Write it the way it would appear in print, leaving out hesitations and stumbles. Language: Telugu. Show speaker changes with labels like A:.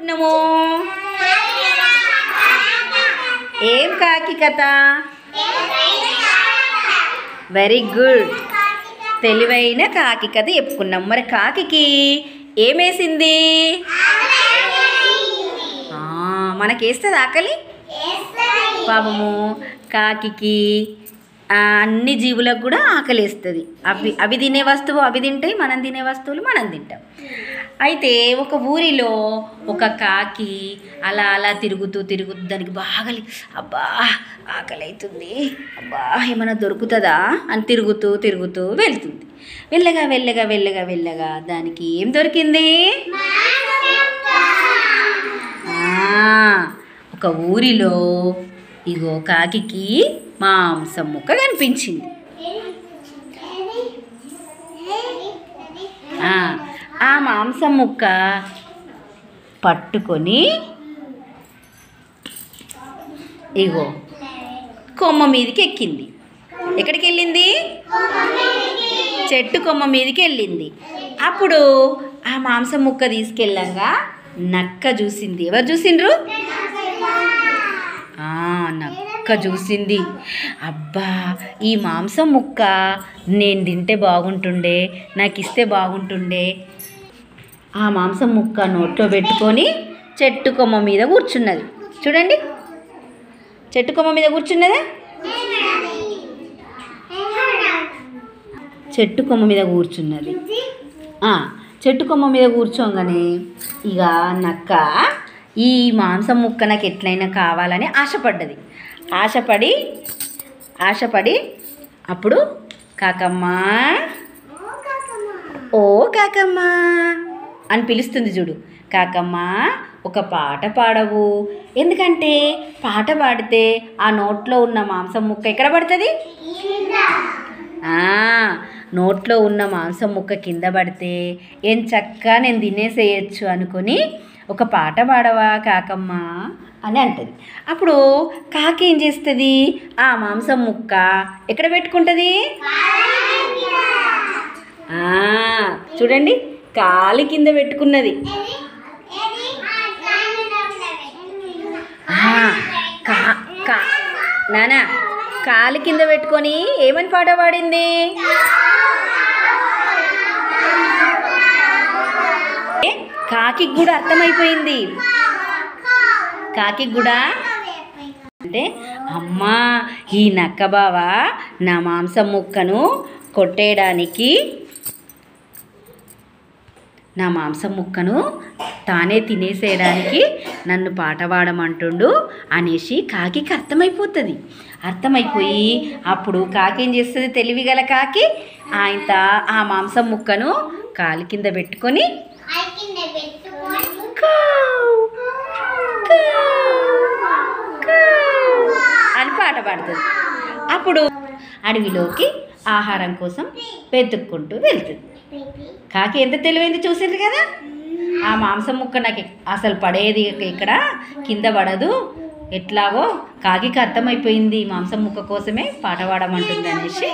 A: నమో ఏం కాకి కథ? Very good. తెలివైన కాకి కథ చెప్పుకున్నాం. మరి కాకి ఏమేసింది? మనకేస్తుంది ఆకలి. పాపము కాకి అన్ని జీవులకు కూడా ఆకలి వేస్తుంది. అవి తినే వస్తువు అవి తింటాయి, మనం తినే వస్తువులు మనం తింటాం. అయితే ఒక ఊరిలో ఒక కాకి అలా అలా తిరుగుతూ దానికి బాగా అబ్బా ఆకలి అవుతుంది, అబ్బా ఏమైనా దొరుకుతుందా అని తిరుగుతూ వెళ్తుంది. వెళ్ళగా దానికి ఏం దొరికింది? ఒక ఊరిలో ఇగో కాకి మాంసం ముక్క కనిపించింది. ఆ మాంసం ముక్క పట్టుకొని ఇగో కొమ్మ మీదకి ఎక్కింది. ఎక్కడికి వెళ్ళింది? చెట్టు కొమ్మ మీదకి వెళ్ళింది. అప్పుడు ఆ మాంసం ముక్క తీసుకెళ్ళంగా నక్క చూసింది. ఎవరు చూసిండ్రు? నక్క చూసింది. అబ్బా ఈ మాంసం ముక్క నేను తింటే బాగుంటుండే, నాకు ఇస్తే బాగుంటుండే. ఆ మాంసం ముక్క నోట్లో పెట్టుకొని చెట్టు కొమ్మ మీద కూర్చున్నది. చూడండి, చెట్టు కొమ్మ మీద కూర్చున్నదా? చెట్టు కొమ్మ మీద కూర్చున్నది. చెట్టు కొమ్మ మీద కూర్చోగానే ఇక నక్క ఈ మాంసం ముక్క నాకు ఎట్లయినా కావాలని ఆశపడ్డది. ఆశపడి అప్పుడు కాకమ్మ ఓ కాకమ్మ అని పిలుస్తుంది. చూడు, కాకమ్మ ఒక పాట పాడవు. ఎందుకంటే పాట పాడితే ఆ నోట్లో ఉన్న మాంసం ముక్క ఎక్కడ పడుతుంది? నోట్లో ఉన్న మాంసం ముక్క కింద పడితే ఏం చక్కగా నేను తినేసేయచ్చు అనుకొని ఒక పాట పాడవా కాకమ్మ అని అంటది. అప్పుడు కాకి ఏం చేస్తుంది? ఆ మాంసం ముక్క ఎక్కడ పెట్టుకుంటుంది? చూడండి, కాలి కింద పెట్టుకున్నది. నానా కాలి కింద పెట్టుకొని ఏమని పాట పాడింది? కాకి కూడా అర్థమైపోయింది. కాకి కూడా అంటే అమ్మా ఈ నక్క బావ నా మాంసం ముక్కను కొట్టేయడానికి, నా మాంసం ముక్కను తానే తినేసేయడానికి నన్ను పాట పాడమంటుండు అనేసి కాకికి అర్థమైపోయి అప్పుడు కాకి ఏం చేస్తుంది? తెలివిగల కాకి ఆ మాంసం ముక్కను కాలి కింద పెట్టుకొని అని పాట పాడుతుంది. అప్పుడు అడవిలోకి ఆహారం కోసం వెతుక్కుంటూ వెళ్తుంది. కాకి ఎంత తెలివైంది చూసింది కదా. ఆ మాంసం ముక్క నాకు అసలు పడేది ఇక్కడ కింద పడదు, ఎట్లాగో కాకి అర్థమైపోయింది మాంసం ముక్క కోసమే పాట పాడమంటుంది అనేసి